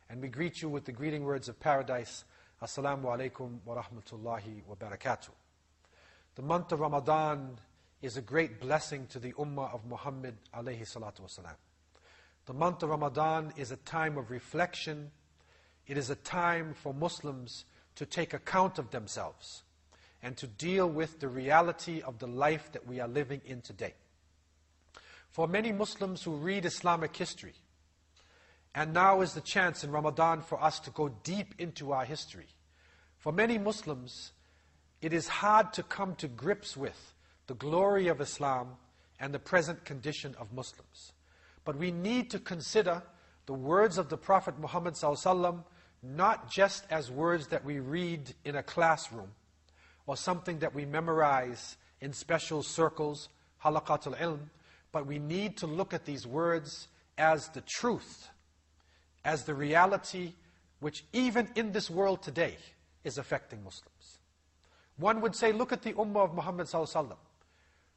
And we greet you with the greeting words of paradise. Assalamu alaikum wa rahmatullahi wa barakatuh. The month of Ramadan is a great blessing to the ummah of Muhammad alayhi salatu wasalam. The month of Ramadan is a time of reflection. It is a time for Muslims to take account of themselves and to deal with the reality of the life that we are living in today. For many Muslims who read Islamic history, and now is the chance in Ramadan for us to go deep into our history. For many Muslims, it is hard to come to grips with the glory of Islam and the present condition of Muslims. But we need to consider the words of the Prophet Muhammad ﷺ not just as words that we read in a classroom or something that we memorize in special circles, halaqat al-ilm, but we need to look at these words as the truth, as the reality which even in this world today is affecting Muslims. One would say, look at the ummah of Muhammad ﷺ.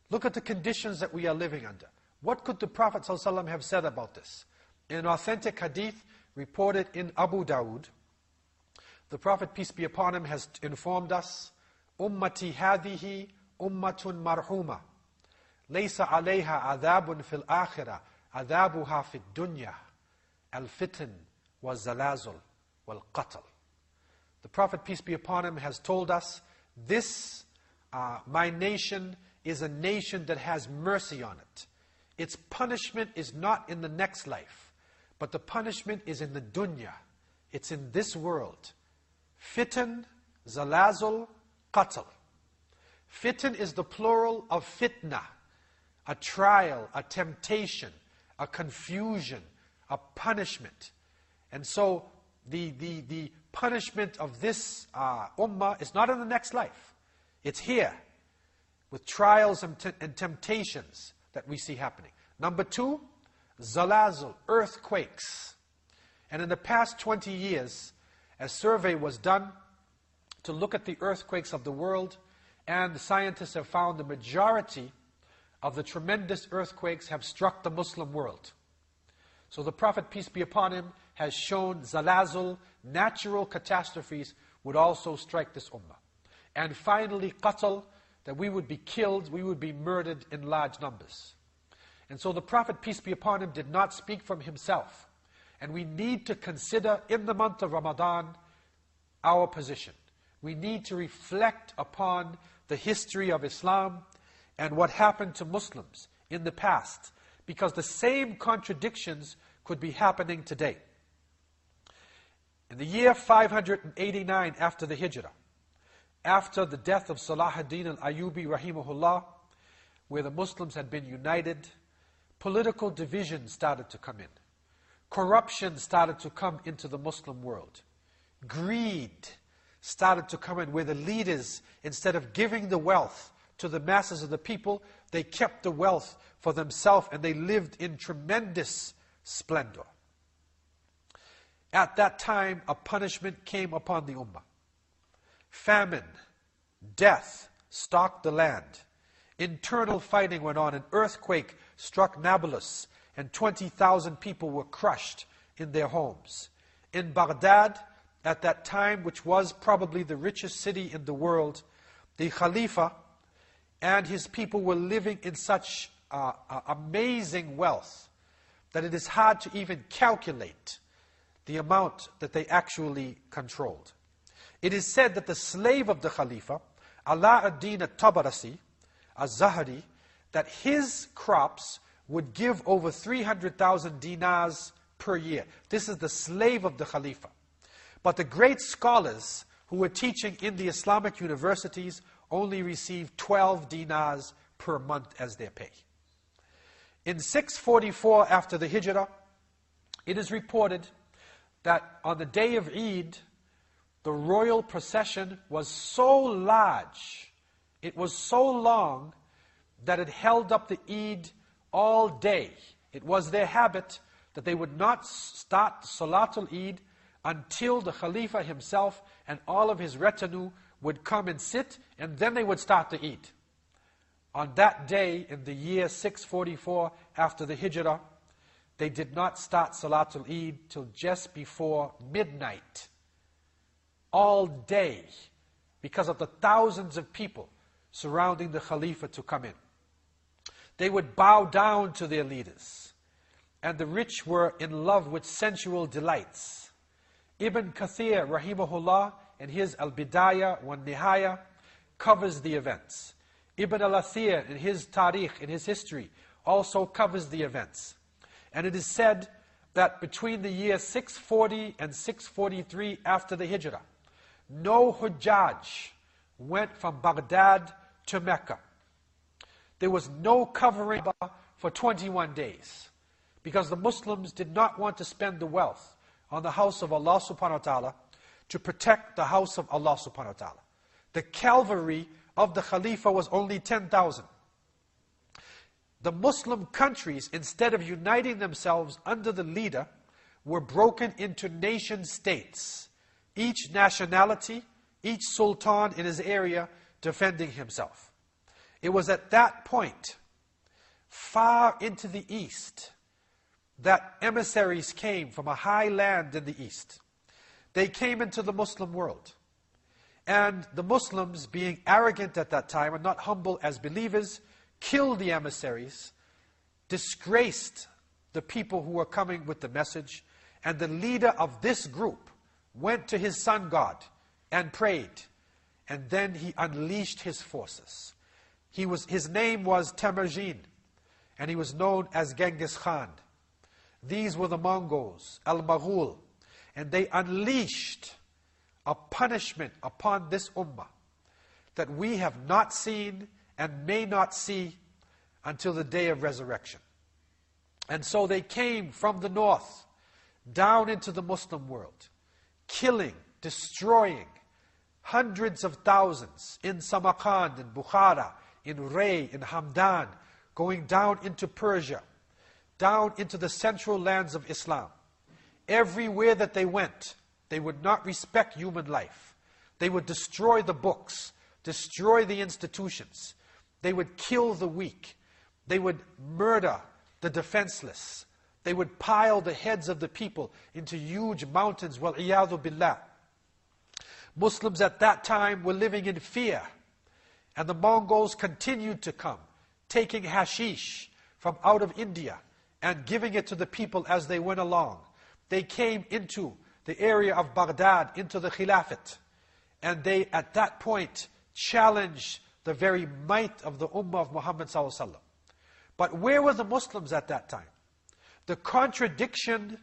Look at the conditions that we are living under. What could the Prophet ﷺ have said about this? In an authentic hadith reported in Abu Dawood, the Prophet, peace be upon him, has informed us, Ummati hadihi ummatun marhuma. Laysa alayha adhabun fil akhirah, adhabuha fid dunya. Al-fitan wa zalazul wal qatl. The Prophet, peace be upon him, has told us, this, my nation, is a nation that has mercy on it. Its punishment is not in the next life, but the punishment is in the dunya. It's in this world. Fitan, zalazul, qatl. Fitan is the plural of fitna, a trial, a temptation, a confusion, a punishment. And so the punishment of this ummah is not in the next life. It's here, with trials and temptations that we see happening. Number two, zalazul, earthquakes. And in the past 20 years, a survey was done to look at the earthquakes of the world, and the scientists have found the majority of the tremendous earthquakes have struck the Muslim world. So the Prophet, peace be upon him, has shown zalazul, natural catastrophes, would also strike this ummah. And finally, qatl, that we would be killed, we would be murdered in large numbers. And so the Prophet, peace be upon him, did not speak from himself. And we need to consider, in the month of Ramadan, our position. We need to reflect upon the history of Islam and what happened to Muslims in the past, because the same contradictions could be happening today. In the year 589 after the Hijrah, after the death of Salah ad-Din al-Ayyubi rahimahullah, where the Muslims had been united, political division started to come in. Corruption started to come into the Muslim world. Greed started to come in, where the leaders, instead of giving the wealth to the masses of the people, they kept the wealth for themselves, and they lived in tremendous splendor. At that time, a punishment came upon the ummah. Famine, death stalked the land. Internal fighting went on. An earthquake struck Nablus, and 20,000 people were crushed in their homes. In Baghdad, at that time, which was probably the richest city in the world, the Khalifa and his people were living in such amazing wealth that it is hard to even calculate the amount that they actually controlled. It is said that the slave of the Khalifa, Ala ad-Din al-Tabarasi, al-Zahri, that his crops would give over 300,000 dinars per year. This is the slave of the Khalifa. But the great scholars who were teaching in the Islamic universities only received 12 dinars per month as their pay. In 644 after the Hijrah, it is reported that on the day of Eid, the royal procession was so large, it was so long, that it held up the Eid all day. It was their habit that they would not start Salatul Eid until the Khalifa himself and all of his retinue would come and sit, and then they would start the Eid. On that day, in the year 644 after the Hijrah, they did not start Salatul Eid till just before midnight, all day, because of the thousands of people surrounding the Khalifa to come in. They would bow down to their leaders, and the rich were in love with sensual delights. Ibn Kathir, rahimahullah, in his Al-Bidayah wa Nihaya, covers the events. Ibn al-Athir, in his Tarikh, in his history, also covers the events. And it is said that between the year 640 and 643 after the Hijrah, no Hujjaj went from Baghdad to Mecca. There was no covering for 21 days, because the Muslims did not want to spend the wealth on the house of Allah subhanahu wa ta'ala to protect the house of Allah subhanahu wa ta'ala. The cavalry of the Khalifa was only 10,000. The Muslim countries, instead of uniting themselves under the leader, were broken into nation states, each nationality, each sultan in his area defending himself. It was at that point, far into the east, that emissaries came from a high land in the east. They came into the Muslim world. And the Muslims, being arrogant at that time and not humble as believers, killed the emissaries, disgraced the people who were coming with the message, and the leader of this group went to his sun god and prayed, and then he unleashed his forces. His name was Temujin, and he was known as Genghis Khan. These were the Mongols, Al-Maghul, and they unleashed a punishment upon this ummah that we have not seen and may not see until the day of resurrection. And so they came from the north down into the Muslim world, killing, destroying hundreds of thousands in Samarkand, in Bukhara, in Ray, in Hamdan, going down into Persia, down into the central lands of Islam. Everywhere that they went, they would not respect human life. They would destroy the books, destroy the institutions. They would kill the weak. They would murder the defenseless. They would pile the heads of the people into huge mountains, wal-iyadhu billah. Muslims at that time were living in fear. And the Mongols continued to come, taking hashish from out of India and giving it to the people as they went along. They came into the area of Baghdad, into the Khilafat. And they, at that point, challenged the very might of the Ummah of Muhammad sallallahu alaihi wasallam. But where were the Muslims at that time? The contradiction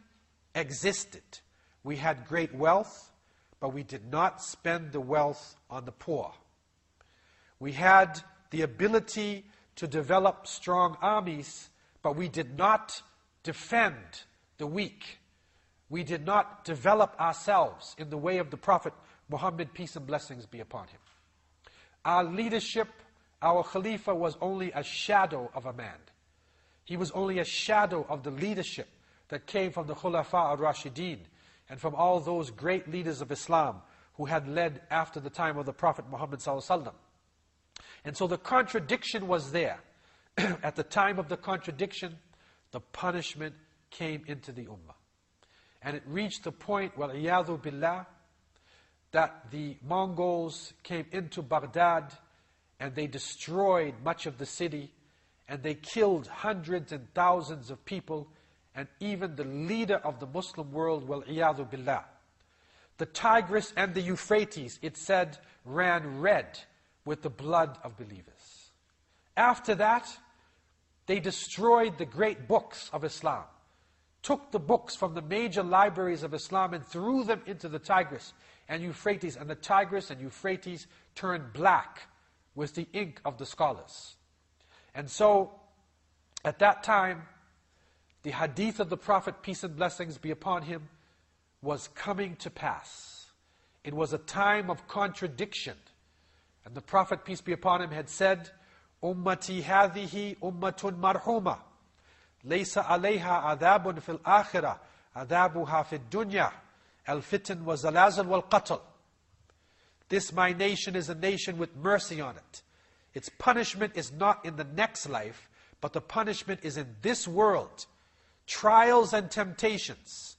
existed. We had great wealth, but we did not spend the wealth on the poor. We had the ability to develop strong armies, but we did not defend the weak. We did not develop ourselves in the way of the Prophet Muhammad, peace and blessings be upon him. Our leadership, our Khalifa was only a shadow of a man. He was only a shadow of the leadership that came from the Khulafa al-Rashideen and from all those great leaders of Islam who had led after the time of the Prophet Muhammad sallallahu alaihi wasallam. And so the contradiction was there. At the time of the contradiction, the punishment came into the ummah. And it reached the point, wal-iyadhu billah, that the Mongols came into Baghdad and they destroyed much of the city and they killed hundreds and thousands of people and even the leader of the Muslim world, wal-iyadhu billah. The Tigris and the Euphrates, it said, ran red with the blood of believers. After that, they destroyed the great books of Islam, took the books from the major libraries of Islam and threw them into the Tigris and Euphrates, and the Tigris and Euphrates turned black with the ink of the scholars. And so, at that time, the hadith of the Prophet, peace and blessings be upon him, was coming to pass. It was a time of contradiction. And the Prophet, peace be upon him, had said, Ummati hadhihi ummatun marhuma. Laysa alayha adabun fil akhirah, adabuha fil dunya. Al-fitan wa zalazal wal qatl. This my nation is a nation with mercy on it. Its punishment is not in the next life, but the punishment is in this world. trials and temptations,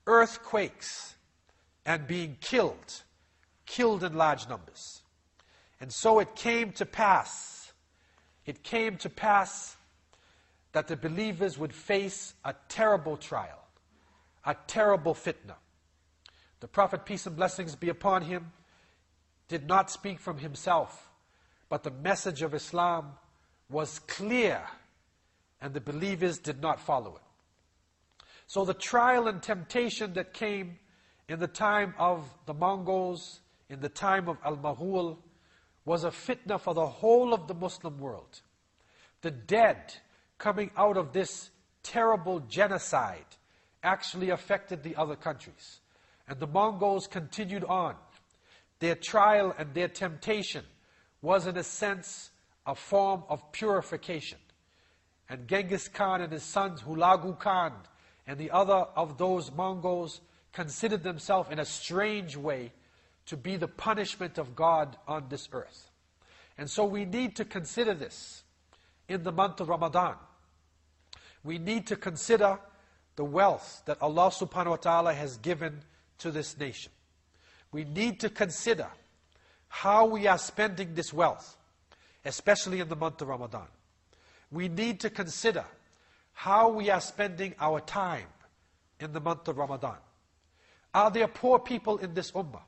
earthquakes, and being killed in large numbers. And so it came to pass that the believers would face a terrible trial, a terrible fitna. The Prophet, peace and blessings be upon him, did not speak from himself, but the message of Islam was clear, and the believers did not follow it. So the trial and temptation that came in the time of the Mongols, in the time of Al-Maghul, was a fitna for the whole of the Muslim world. The dead coming out of this terrible genocide actually affected the other countries. And the Mongols continued on. Their trial and their temptation was, in a sense, a form of purification. And Genghis Khan and his sons, Hulagu Khan, and the other of those Mongols considered themselves in a strange way to be the punishment of God on this earth. And so we need to consider this in the month of Ramadan. We need to consider the wealth that Allah subhanahu wa ta'ala has given to this nation. We need to consider how we are spending this wealth, especially in the month of Ramadan. We need to consider how we are spending our time in the month of Ramadan. Are there poor people in this ummah?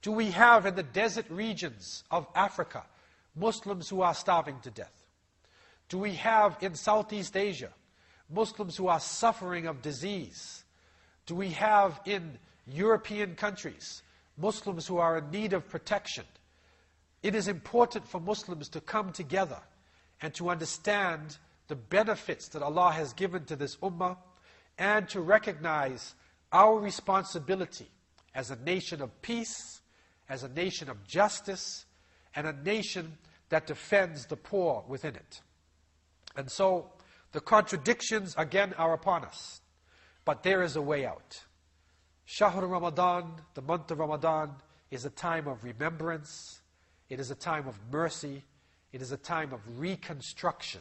Do we have in the desert regions of Africa Muslims who are starving to death? Do we have in Southeast Asia Muslims who are suffering of disease? Do we have in European countries Muslims who are in need of protection? It is important for Muslims to come together and to understand the benefits that Allah has given to this ummah, and to recognize our responsibility as a nation of peace, as a nation of justice, and a nation that defends the poor within it. And so, the contradictions again are upon us, but there is a way out. Shahr Ramadan, the month of Ramadan, is a time of remembrance, it is a time of mercy, it is a time of reconstruction,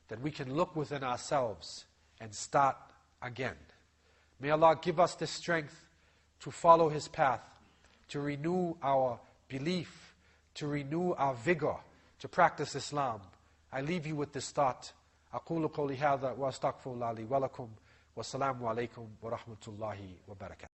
that we can look within ourselves and start again. May Allah give us the strength to follow His path, to renew our belief, to renew our vigor, to practice Islam. I leave you with this thought. أقول قولي هذا وأستغفر الله لي ولكم والسلام عليكم ورحمة الله وبركاته.